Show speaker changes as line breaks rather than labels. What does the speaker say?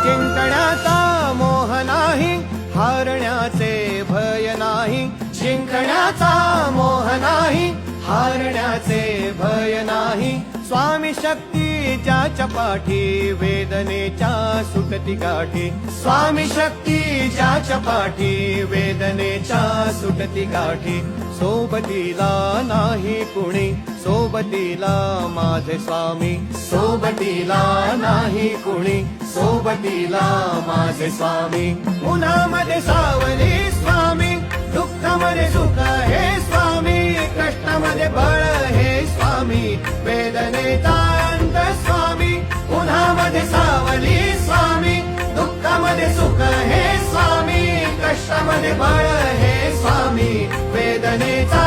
जिंकण्याचा मोह नाही, हारण्याचे भय नाही. जिंकण्याचा मोह नाही, हारण्याचे भय नाही. स्वामी शक्ती ज्याच्या पाठी, वेदनेच्या सुटती गाठी. स्वामी शक्ती ज्याच्या पाठी, वेदनेच्या सुटती गाठी. सोबतीला नाही कुणी, सोबतीला माझे स्वामी. सोबतीला नाही कुणी, सोबतीला माझे स्वामी. उन्हामध्ये सावली स्वामी, दुःखामध्ये सुख हे स्वामी. कष्टामध्ये बळ हे स्वामी, वेदनेचा अंत स्वामी. उन्हामध्ये सावली स्वामी, दुःखामध्ये सुख हे स्वामी. कष्टामध्ये बळ हे स्वामी, वेदनेचा